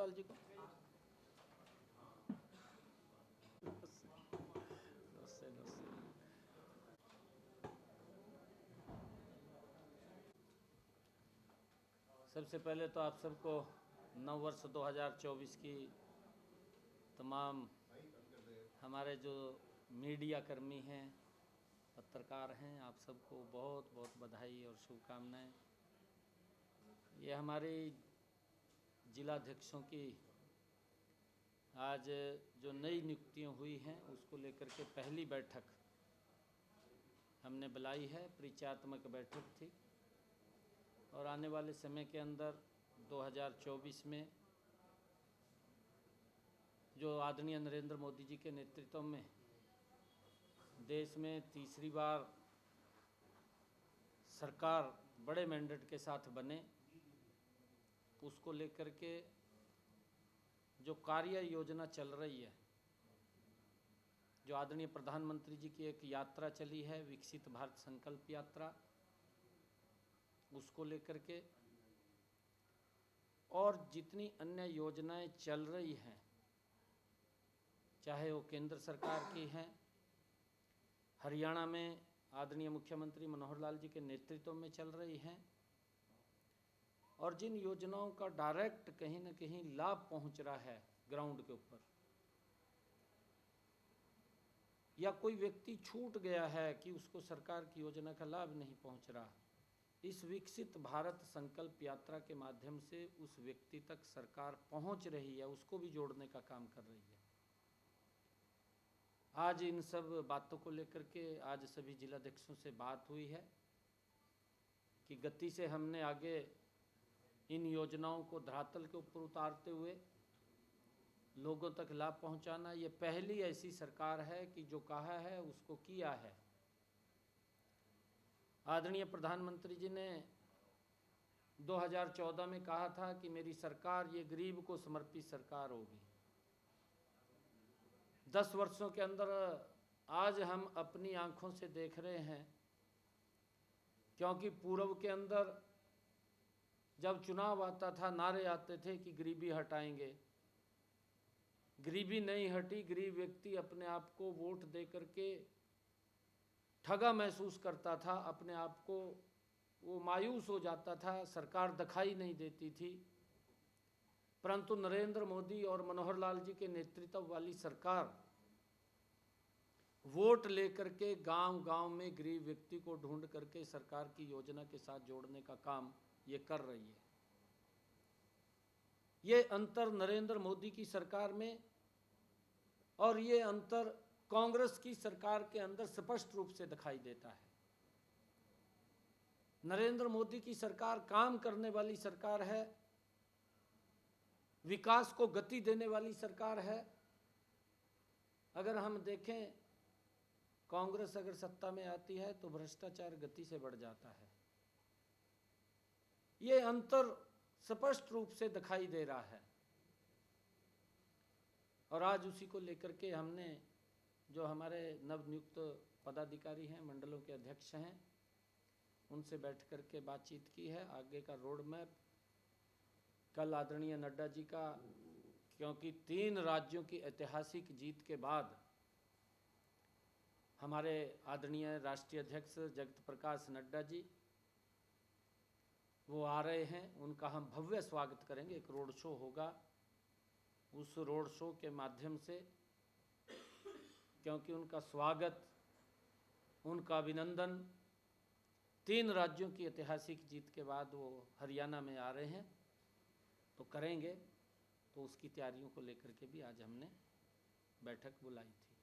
लाल जी को। सबसे पहले तो आप सबको नव वर्ष 2024 की तमाम हमारे जो मीडिया कर्मी हैं, पत्रकार हैं, आप सबको बहुत बहुत बधाई और शुभकामनाएं। ये हमारी जिलाध्यक्षों की आज जो नई नियुक्तियां हुई हैं उसको लेकर के पहली बैठक हमने बुलाई है। परिचयात्मक बैठक थी और आने वाले समय के अंदर 2024 में जो आदरणीय नरेंद्र मोदी जी के नेतृत्व में देश में तीसरी बार सरकार बड़े मैंडेट के साथ बने, उसको लेकर के जो कार्य योजना चल रही है, जो आदरणीय प्रधानमंत्री जी की एक यात्रा चली है विकसित भारत संकल्प यात्रा, उसको लेकर के और जितनी अन्य योजनाएं चल रही हैं, चाहे वो केंद्र सरकार की हैं, हरियाणा में आदरणीय मुख्यमंत्री मनोहर लाल जी के नेतृत्व में चल रही हैं, और जिन योजनाओं का डायरेक्ट कहीं न कहीं लाभ पहुंच रहा है ग्राउंड के ऊपर, या कोई व्यक्ति छूट गया है कि उसको सरकार की योजना का लाभ नहीं पहुंच रहा, इस विकसित भारत संकल्प यात्रा के माध्यम से उस व्यक्ति तक सरकार पहुंच रही है, उसको भी जोड़ने का काम कर रही है। आज इन सब बातों को लेकर के आज सभी जिलाध्यक्षों से बात हुई है कि गति से हमने आगे इन योजनाओं को धरातल के ऊपर उतारते हुए लोगों तक लाभ पहुंचाना। ये पहली ऐसी सरकार है कि जो कहा है उसको किया है। आदरणीय प्रधानमंत्री जी ने 2014 में कहा था कि मेरी सरकार ये गरीब को समर्पित सरकार होगी। 10 वर्षों के अंदर आज हम अपनी आंखों से देख रहे हैं, क्योंकि पूर्व के अंदर जब चुनाव आता था नारे आते थे कि गरीबी हटाएंगे, गरीबी नहीं हटी। गरीब व्यक्ति अपने आप को वोट दे करके ठगा महसूस करता था, अपने आप को वो मायूस हो जाता था, सरकार दिखाई नहीं देती थी। परंतु नरेंद्र मोदी और मनोहर लाल जी के नेतृत्व वाली सरकार वोट लेकर के गांव-गांव में गरीब व्यक्ति को ढूंढ करके सरकार की योजना के साथ जोड़ने का काम ये कर रही है। ये अंतर नरेंद्र मोदी की सरकार में और ये अंतर कांग्रेस की सरकार के अंदर स्पष्ट रूप से दिखाई देता है। नरेंद्र मोदी की सरकार काम करने वाली सरकार है, विकास को गति देने वाली सरकार है। अगर हम देखें, कांग्रेस अगर सत्ता में आती है तो भ्रष्टाचार गति से बढ़ जाता है। ये अंतर स्पष्ट रूप से दिखाई दे रहा है और आज उसी को लेकर के हमने जो हमारे नवनियुक्त पदाधिकारी हैं, मंडलों के अध्यक्ष हैं, उनसे बैठ कर के बातचीत की है। आगे का रोड मैप कल आदरणीय नड्डा जी का, क्योंकि 3 राज्यों की ऐतिहासिक जीत के बाद हमारे आदरणीय राष्ट्रीय अध्यक्ष जगत प्रकाश नड्डा जी वो आ रहे हैं, उनका हम भव्य स्वागत करेंगे। एक रोड शो होगा, उस रोड शो के माध्यम से, क्योंकि उनका स्वागत, उनका अभिनंदन 3 राज्यों की ऐतिहासिक जीत के बाद वो हरियाणा में आ रहे हैं तो करेंगे। तो उसकी तैयारियों को लेकर के भी आज हमने बैठक बुलाई थी।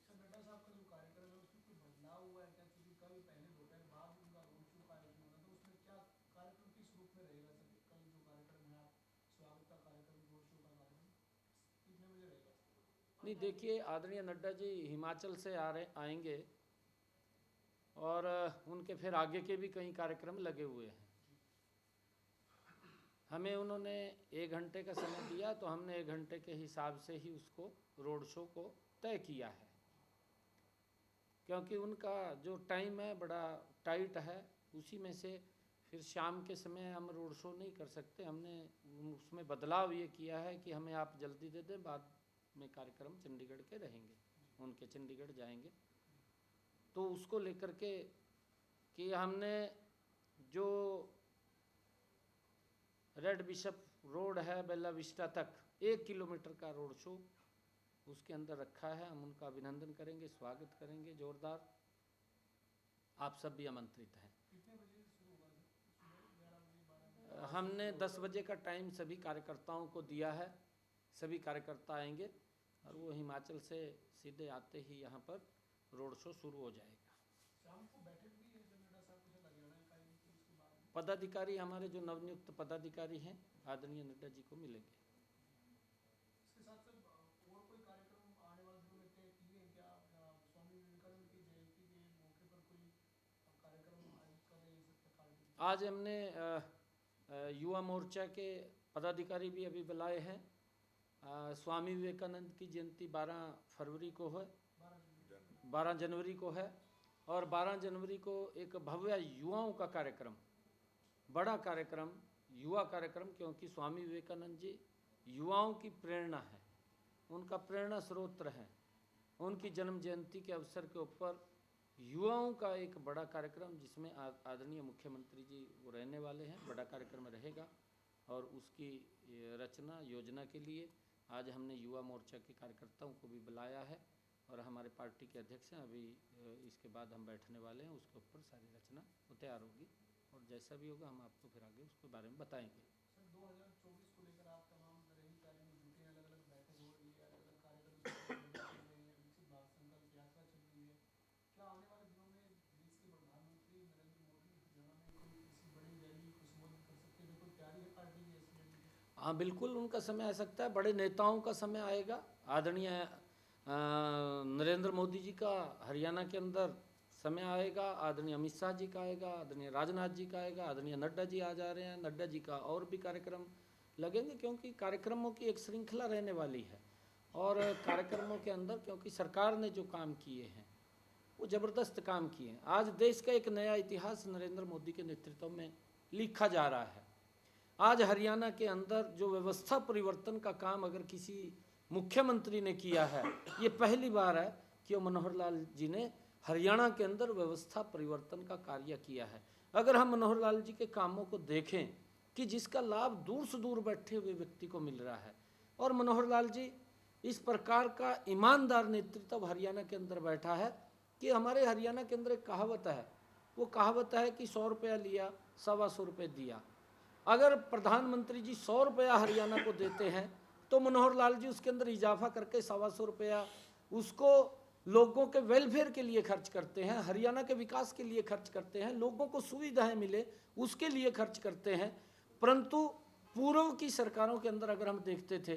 नड्डा साहब का जो कार्यक्रम है उसमें कोई बदलाव हुआ है क्या? क्योंकि कल पहले दोपहर बाद उनका रोड शो का आयोजन होगा, तो उसमें क्या कार्यक्रम किस रूप में रहेगा सर? कल जो कार्यक्रम है, स्वागत का कार्यक्रम, रोड शो का कार्यक्रम कितने बजे रहेगा? नहीं, देखिए, आदरणीय नड्डा जी हिमाचल से आएंगे और उनके फिर आगे के भी कई कार्यक्रम लगे हुए हैं। हमें उन्होंने 1 घंटे का समय दिया तो हमने 1 घंटे के हिसाब से ही उसको रोड शो को तय किया है, क्योंकि उनका जो टाइम है बड़ा टाइट है। उसी में से फिर शाम के समय हम रोड शो नहीं कर सकते, हमने उसमें बदलाव ये किया है कि हमें आप जल्दी दे दें, बाद में कार्यक्रम चंडीगढ़ के रहेंगे, उनके चंडीगढ़ जाएंगे। तो उसको लेकर के कि हमने जो रेड बिशप रोड है बेला विस्टा तक 1 किलोमीटर का रोड शो उसके अंदर रखा है। हम उनका अभिनंदन करेंगे, स्वागत करेंगे जोरदार। आप सब भी आमंत्रित हैं। कितने बजे शुरू होगा सर? सुबह 11 बजे, 12 बजे? हमने 10 बजे का टाइम सभी कार्यकर्ताओं को दिया है। सभी कार्यकर्ता आएंगे और वो हिमाचल से सीधे आते ही यहाँ पर रोड शो शुरू हो जाएगा। शाम को बैठक भी है जब नड्डा साहब कुछ हरियाणा का उसके बाद पदाधिकारी हमारे जो नवनियुक्त पदाधिकारी हैं आदरणीय नड्डा जी को मिलेंगे। इसके साथ सर और कोई कार्यक्रम आने वाले दिनों में तय किए हैं क्या? स्वामी विवेकानंद की जयंती के मौके पर कोई कार्यक्रम आयोजित कर रही है सर पार्टी? आज हमने युवा मोर्चा के पदाधिकारी भी अभी बुलाए हैं। स्वामी विवेकानंद की जयंती 12 फरवरी को है, 12 जनवरी को है और 12 जनवरी को एक भव्य युवाओं का कार्यक्रम, बड़ा कार्यक्रम, युवा कार्यक्रम, क्योंकि स्वामी विवेकानंद जी युवाओं की प्रेरणा है, उनका प्रेरणा स्रोत है। उनकी जन्म जयंती के अवसर के ऊपर युवाओं का एक बड़ा कार्यक्रम जिसमें आदरणीय मुख्यमंत्री जी वो रहने वाले हैं, बड़ा कार्यक्रम रहेगा। और उसकी रचना योजना के लिए आज हमने युवा मोर्चा के कार्यकर्ताओं को भी बुलाया है और हमारे पार्टी के अध्यक्ष हैं। अभी इसके बाद हम बैठने वाले हैं, उसके ऊपर सारी रचना वो तैयार होगी और जैसा भी होगा हम आपको फिर आगे उसके बारे में बताएंगे। सर 2024 को लेकर आप तमाम तरह की तैयारी में जुटे हैं, अलग अलग बैठक हो रही है, अलग अलग कार्यक्रम विकसित भारत संकल्प यात्रा चल रही है। क्या आने वाले दिनों में देश के प्रधानमंत्री नरेंद्र मोदी हरियाणा में कोई किसी बड़ी रैली को संबोधित कर सकते हैं? कोई तैयारी है पार्टी की ऐसी रैली की? हाँ बिल्कुल, उनका समय आ सकता है, बड़े नेताओं का समय आएगा। आदरणीय नरेंद्र मोदी जी का हरियाणा के अंदर समय आएगा, आदरणीय अमित शाह जी का आएगा, आदरणीय राजनाथ जी का आएगा, आदरणीय नड्डा जी आ जा रहे हैं, नड्डा जी का और भी कार्यक्रम लगेंगे, क्योंकि कार्यक्रमों की एक श्रृंखला रहने वाली है। और कार्यक्रमों के अंदर क्योंकि सरकार ने जो काम किए हैं वो ज़बरदस्त काम किए हैं। आज देश का एक नया इतिहास नरेंद्र मोदी के नेतृत्व में लिखा जा रहा है। आज हरियाणा के अंदर जो व्यवस्था परिवर्तन का काम अगर किसी मुख्यमंत्री ने किया है, ये पहली बार है कि मनोहर लाल जी ने हरियाणा के अंदर व्यवस्था परिवर्तन का कार्य किया है। अगर हम मनोहर लाल जी के कामों को देखें कि जिसका लाभ दूर से दूर बैठे हुए व्यक्ति को मिल रहा है, और मनोहर लाल जी इस प्रकार का ईमानदार नेतृत्व हरियाणा के अंदर बैठा है कि हमारे हरियाणा के अंदर एक कहावत है, वो कहावत है कि 100 रुपया लिया 125 रुपये दिया। अगर प्रधानमंत्री जी 100 रुपया हरियाणा को देते हैं तो मनोहर लाल जी उसके अंदर इजाफा करके 125 रुपया उसको लोगों के वेलफेयर के लिए खर्च करते हैं, हरियाणा के विकास के लिए खर्च करते हैं, लोगों को सुविधाएं मिले उसके लिए खर्च करते हैं। परंतु पूर्व की सरकारों के अंदर अगर हम देखते थे,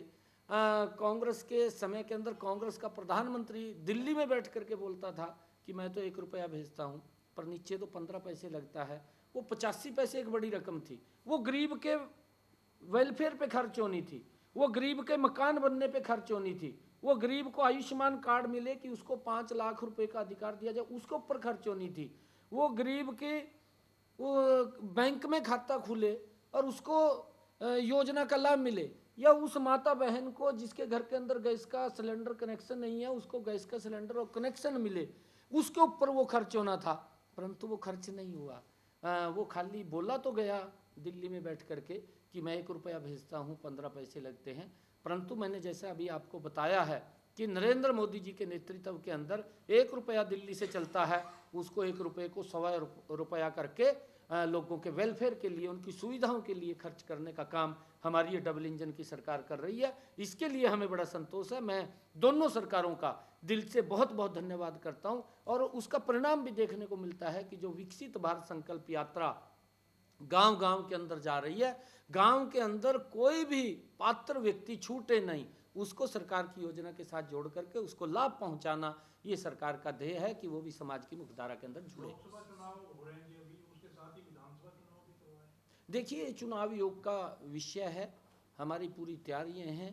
कांग्रेस के समय के अंदर कांग्रेस का प्रधानमंत्री दिल्ली में बैठ करके बोलता था कि मैं तो 1 रुपया भेजता हूँ, पर नीचे तो 15 पैसे लगता है। वो 85 पैसे एक बड़ी रकम थी, वो गरीब के वेलफेयर पे खर्च होनी थी, वो गरीब के मकान बनने पे खर्च होनी थी, वो गरीब को आयुष्मान कार्ड मिले कि उसको 5 लाख रुपए का अधिकार दिया जाए उसके ऊपर खर्च होनी थी, वो गरीब के वो बैंक में खाता खुले और उसको योजना का लाभ मिले, या उस माता बहन को जिसके घर के अंदर गैस का सिलेंडर कनेक्शन नहीं है उसको गैस का सिलेंडर और कनेक्शन मिले, उसके ऊपर वो खर्च होना था। परंतु वो खर्च नहीं हुआ। वो खाली बोला तो गया दिल्ली में बैठ करके कि मैं 1 रुपया भेजता हूँ, 15 पैसे लगते हैं। परंतु मैंने जैसा अभी आपको बताया है कि नरेंद्र मोदी जी के नेतृत्व के अंदर 1 रुपया दिल्ली से चलता है, उसको 1 रुपये को 125 रुपया करके लोगों के वेलफेयर के लिए, उनकी सुविधाओं के लिए खर्च करने का काम हमारी ये डबल इंजन की सरकार कर रही है। इसके लिए हमें बड़ा संतोष है। मैं दोनों सरकारों का दिल से बहुत बहुत धन्यवाद करता हूं और उसका परिणाम भी देखने को मिलता है कि जो विकसित भारत संकल्प यात्रा गांव गांव के अंदर जा रही है, गांव के अंदर कोई भी पात्र व्यक्ति छूटे नहीं, उसको सरकार की योजना के साथ जोड़ करके उसको लाभ पहुंचाना ये सरकार का ध्येय है कि वो भी समाज की मुख्यधारा के अंदर जुड़े। देखिए, चुनाव योग का विषय है, हमारी पूरी तैयारियां हैं।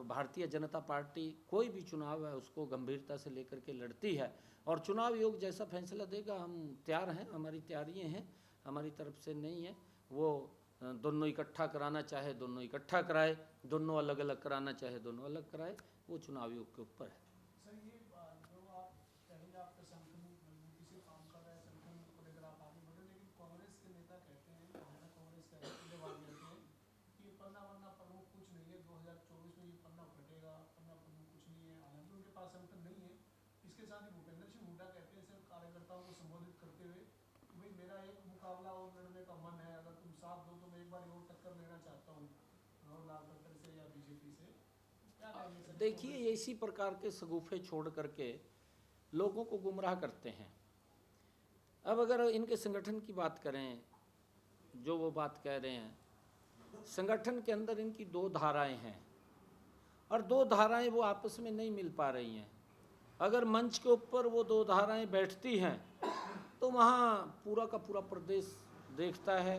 भारतीय जनता पार्टी कोई भी चुनाव है उसको गंभीरता से लेकर के लड़ती है और चुनाव योग जैसा फैसला देगा हम तैयार हैं, हमारी तैयारियां हैं। हमारी तरफ से नहीं है। वो दोनों इकट्ठा कराना चाहे दोनों इकट्ठा कराए, दोनों अलग अलग कराना चाहे दोनों अलग कराए, वो चुनावियों के ऊपर है। सर ये जो आप कहेंगे आपका संगठन मजबूती से काम कर रहा है, संगठन को लेकर आप आगे बढ़े, लेकिन कांग्रेस के नेता कहते हैं, हरियाणा कांग्रेस के अध्यक्ष कहते हैं कि पन्ना वन्ना प्रमुख कुछ नहीं है, 2024 में ये पन्ना फटेगा, पन्ना प्रमुख कुछ नहीं है। हालांकि उनके पास संगठन नहीं है। इसके साथ ही भूपेंद्र सिंह हुड्डा कहते हैं सर कार्यकर्ताओं को संबोधित करते हुए कि भाई मेरा एक मुकाबला और लड़ने का मन है, अगर तुम साथ दो तो मैं एक बार और टक्कर लेना चाहता हूँ मनोहर लाल खट्टर से या बीजेपी से। क्या कहेंगे सर? देखिए, इसी प्रकार के शगुफे छोड़ करके लोगों को गुमराह करते हैं। अब अगर इनके संगठन की बात करें, जो वो बात कह रहे हैं, संगठन के अंदर इनकी दो धाराएं हैं और दो धाराएं वो आपस में नहीं मिल पा रही हैं। अगर मंच के ऊपर वो दो धाराएं बैठती हैं तो वहाँ पूरा का पूरा प्रदेश देखता है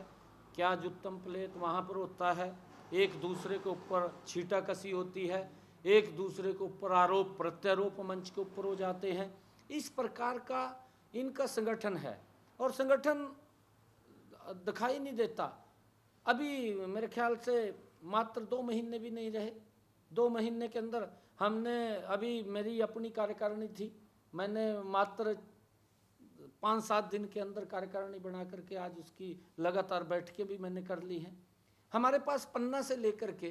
क्या जुत्तम प्लेट वहाँ पर होता है, एक दूसरे के ऊपर छींटाकशी होती है, एक दूसरे के ऊपर आरोप प्रत्यारोप मंच के ऊपर हो जाते हैं। इस प्रकार का इनका संगठन है और संगठन दिखाई नहीं देता। अभी मेरे ख्याल से मात्र 2 महीने भी नहीं रहे, 2 महीने के अंदर हमने, अभी मेरी अपनी कार्यकारिणी थी, मैंने मात्र 5-7 दिन के अंदर कार्यकारिणी बना करके आज उसकी लगातार बैठकें भी मैंने कर ली हैं। हमारे पास पन्ना से लेकर के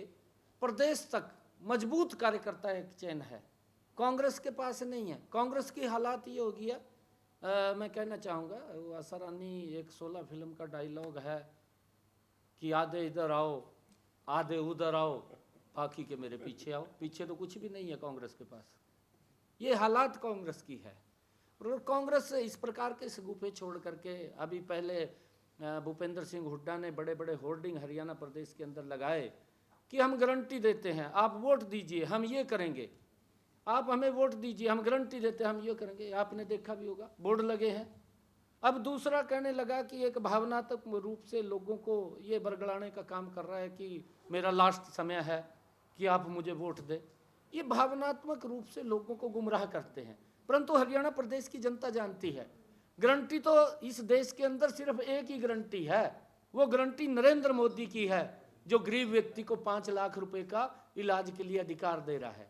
प्रदेश तक मजबूत कार्यकर्ता एक चयन है, कांग्रेस के पास नहीं है। कांग्रेस की हालात ये हो गया, मैं कहना चाहूँगा, वो असरानी एक 16 फिल्म का डायलॉग है कि आधे इधर आओ आधे उधर आओ, बाकी के मेरे पीछे आओ। पीछे तो कुछ भी नहीं है कांग्रेस के पास। ये हालात कांग्रेस की है और कांग्रेस इस प्रकार के शगुफे छोड़ करके, अभी पहले भूपेंद्र सिंह हुड्डा ने बड़े बड़े होर्डिंग हरियाणा प्रदेश के अंदर लगाए कि हम गारंटी देते हैं, आप वोट दीजिए हम ये करेंगे, आप हमें वोट दीजिए हम गारंटी देते हैं हम ये करेंगे। आपने देखा भी होगा बोर्ड लगे हैं। अब दूसरा कहने लगा कि एक भावनात्मक रूप से लोगों को ये बरगलाने का काम कर रहा है कि मेरा लास्ट समय है कि आप मुझे वोट दें। ये भावनात्मक रूप से लोगों को गुमराह करते हैं, परंतु हरियाणा प्रदेश की जनता जानती है गारंटी तो इस देश के अंदर सिर्फ एक ही गारंटी है, वो गारंटी नरेंद्र मोदी की है, जो गरीब व्यक्ति को 5 लाख रुपए का इलाज के लिए अधिकार दे रहा है।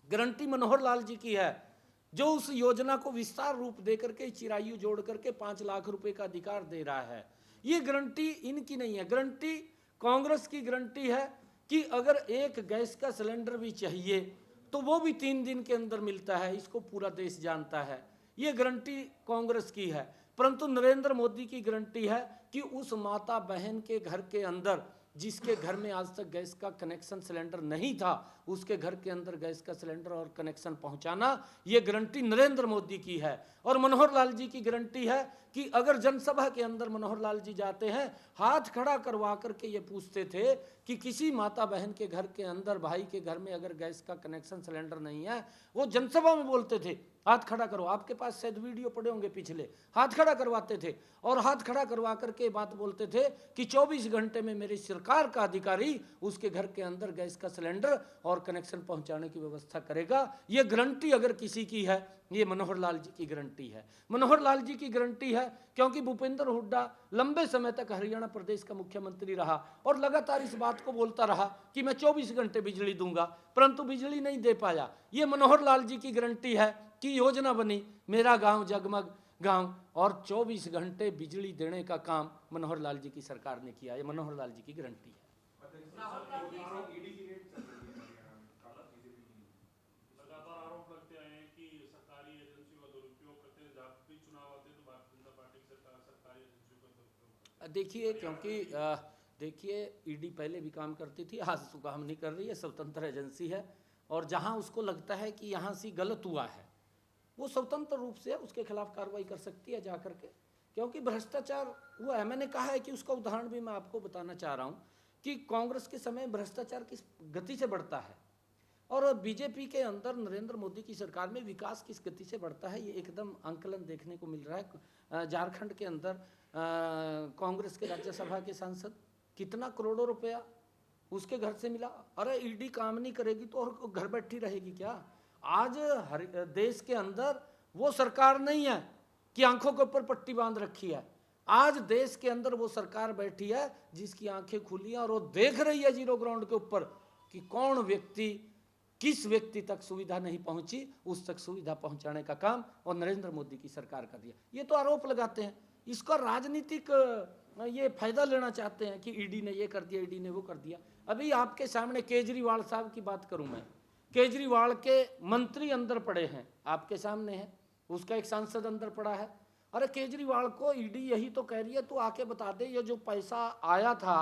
गारंटी मनोहर लाल जी की है, जो उस योजना को विस्तार रूप दे करके चिरायु जोड़ करके 5 लाख रुपए का अधिकार दे रहा है। ये गारंटी इनकी नहीं है, गारंटी कांग्रेस की गारंटी है कि अगर एक गैस का सिलेंडर भी चाहिए तो वो भी 3 दिन के अंदर मिलता है। इसको पूरा देश जानता है, ये गारंटी कांग्रेस की है। परंतु नरेंद्र मोदी की गारंटी है कि उस माता बहन के घर के अंदर, जिसके घर में आज तक गैस का कनेक्शन सिलेंडर नहीं था, उसके घर के अंदर गैस का सिलेंडर और कनेक्शन पहुंचाना, ये गारंटी नरेंद्र मोदी की है। और मनोहर लाल जी की गारंटी है कि अगर जनसभा के अंदर मनोहर लाल जी जाते हैं, हाथ खड़ा करवा करके ये पूछते थे कि किसी माता बहन के घर के अंदर, भाई के घर में अगर गैस का कनेक्शन सिलेंडर नहीं है, वो जनसभा में बोलते थे हाथ खड़ा करो। आपके पास शायद वीडियो पड़े होंगे पिछले, हाथ खड़ा करवाते थे और हाथ खड़ा करवा करके बात बोलते थे कि 24 घंटे में मेरी सरकार का अधिकारी उसके घर के अंदर गैस का सिलेंडर और कनेक्शन पहुंचाने की व्यवस्था करेगा। ये गारंटी अगर किसी की है, ये मनोहर लाल जी की गारंटी है। मनोहर लाल जी की गारंटी है क्योंकि भूपेंद्र हुड्डा लंबे समय तक हरियाणा प्रदेश का मुख्यमंत्री रहा और लगातार इस बात को बोलता रहा कि मैं 24 घंटे बिजली दूंगा, परंतु बिजली नहीं दे पाया। ये मनोहर लाल जी की गारंटी है कि योजना बनी मेरा गांव जगमग गांव, और 24 घंटे बिजली देने का काम मनोहर लाल जी की सरकार ने किया। ये मनोहर लाल जी की गारंटी है। देखिए, क्योंकि देखिए ईडी पहले भी काम करती थी, आज तो काम नहीं कर रही है, स्वतंत्र एजेंसी है और जहां उसको लगता है कि यहाँ से गलत हुआ है वो स्वतंत्र रूप से उसके खिलाफ कार्रवाई कर सकती है जा करके, क्योंकि भ्रष्टाचार हुआ है। मैंने कहा है कि उसका उदाहरण भी मैं आपको बताना चाह रहा हूँ कि कांग्रेस के समय भ्रष्टाचार किस गति से बढ़ता है और बीजेपी के अंदर नरेंद्र मोदी की सरकार में विकास किस गति से बढ़ता है, ये एकदम आंकलन देखने को मिल रहा है। झारखंड के अंदर कांग्रेस के राज्यसभा के सांसद कितना करोड़ों रुपया उसके घर से मिला। अरे ईडी काम नहीं करेगी तो और घर बैठी रहेगी क्या? आज देश के अंदर वो सरकार नहीं है कि आंखों के ऊपर पट्टी बांध रखी है। आज देश के अंदर वो सरकार बैठी है जिसकी आंखें खुली हैं और वो देख रही है जीरो ग्राउंड के ऊपर कि कौन व्यक्ति, किस व्यक्ति तक सुविधा नहीं पहुंची, उस तक सुविधा पहुंचाने का काम और नरेंद्र मोदी की सरकार कर रही है। ये तो आरोप लगाते हैं, इसका राजनीतिक ये फायदा लेना चाहते हैं कि ईडी ने ये कर दिया, ईडी ने वो कर दिया। अभी आपके सामने केजरीवाल साहब की बात करूं मैं, केजरीवाल के मंत्री अंदर पड़े हैं, आपके सामने है, उसका एक सांसद अंदर पड़ा है। अरे केजरीवाल को ईडी यही तो कह रही है तू आके बता दे ये जो पैसा आया था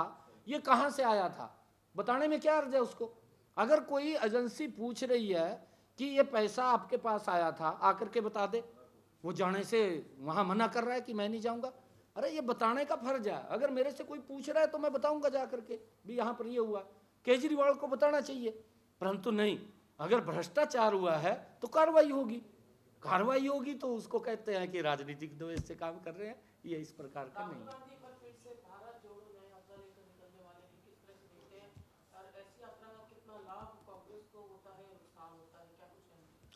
ये कहाँ से आया था, बताने में क्या अर्ज है उसको। अगर कोई एजेंसी पूछ रही है कि ये पैसा आपके पास आया था, आकर के बता दे, वो जाने से वहाँ मना कर रहा है कि मैं नहीं जाऊँगा। अरे ये बताने का फर्ज है, अगर मेरे से कोई पूछ रहा है तो मैं बताऊँगा जा करके भी यहाँ पर ये हुआ। केजरीवाल को बताना चाहिए, परंतु नहीं, अगर भ्रष्टाचार हुआ है तो कार्रवाई होगी, कार्रवाई होगी तो उसको कहते हैं कि राजनीतिक द्वेष से काम कर रहे हैं। ये इस प्रकार का नहीं है।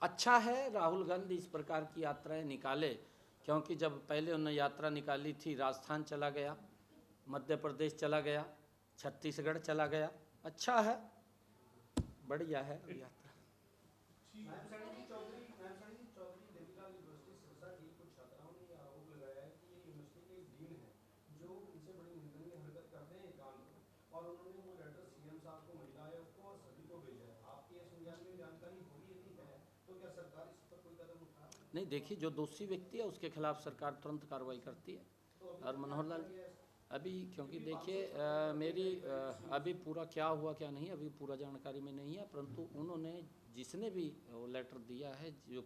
अच्छा है राहुल गांधी इस प्रकार की यात्राएं निकाले, क्योंकि जब पहले उन्होंने यात्रा निकाली थी, राजस्थान चला गया, मध्य प्रदेश चला गया, छत्तीसगढ़ चला गया, अच्छा है, बढ़िया है यात्रा। नहीं देखिए, जो दोषी व्यक्ति है उसके खिलाफ सरकार तुरंत कार्रवाई करती है। और मनोहर लाल अभी, क्योंकि देखिए मेरी अभी पूरा क्या हुआ क्या नहीं अभी पूरा जानकारी में नहीं है, परंतु उन्होंने जिसने भी वो लेटर दिया है, जो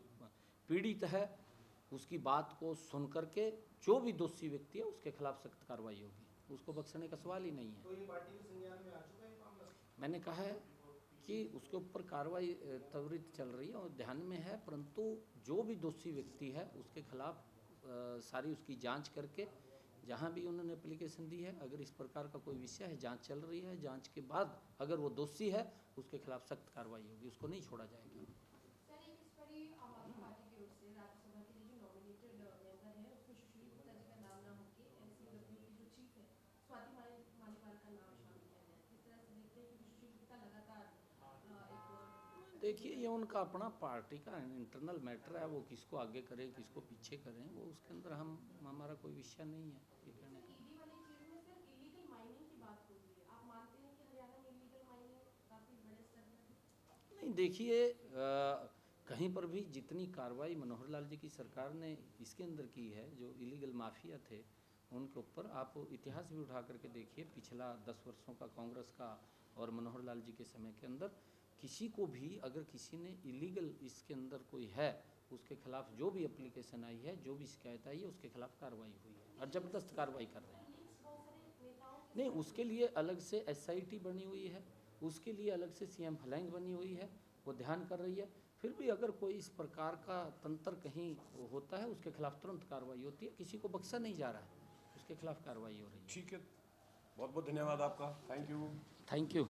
पीड़ित है, उसकी बात को सुन करके जो भी दोषी व्यक्ति है उसके खिलाफ सख्त कार्रवाई होगी, उसको बख्शने का सवाल ही नहीं है। तो ये पार्टी के संज्ञान में आ चुका है मामला? मैंने कहा है कि उसके ऊपर कार्रवाई त्वरित चल रही है और ध्यान में है, परंतु जो भी दोषी व्यक्ति है उसके खिलाफ सारी उसकी जांच करके, जहां भी उन्होंने एप्लीकेशन दी है, अगर इस प्रकार का कोई विषय है, जांच चल रही है, जांच के बाद अगर वो दोषी है उसके खिलाफ सख्त कार्रवाई होगी, उसको नहीं छोड़ा जाएगा। देखिए ये उनका अपना पार्टी का इंटरनल मैटर है, वो किसको आगे करें किसको पीछे करें, वो उसके अंदर हमारा कोई विषय नहीं है ये कहने का। नहीं देखिए, कहीं पर भी जितनी कार्रवाई मनोहर लाल जी की सरकार ने इसके अंदर की है, जो इलीगल माफिया थे उनके ऊपर, आप इतिहास भी उठा करके देखिए, पिछला 10 वर्षों का कांग्रेस का और मनोहर लाल जी के समय के अंदर, किसी को भी अगर किसी ने इलीगल इसके अंदर कोई है, उसके खिलाफ जो भी एप्लीकेशन आई है, जो भी शिकायत आई है, उसके खिलाफ कार्रवाई हुई है और ज़बरदस्त कार्रवाई कर रहे हैं। नहीं, उसके लिए अलग से SIT बनी हुई है, उसके लिए अलग से CM फ्लैंग बनी हुई है, वो ध्यान कर रही है। फिर भी अगर कोई इस प्रकार का तंत्र कहीं होता है उसके खिलाफ तुरंत कार्रवाई होती है, किसी को बख्शा नहीं जा रहा है, उसके खिलाफ कार्रवाई हो रही है। ठीक है, बहुत बहुत धन्यवाद आपका, थैंक यू। Thank you.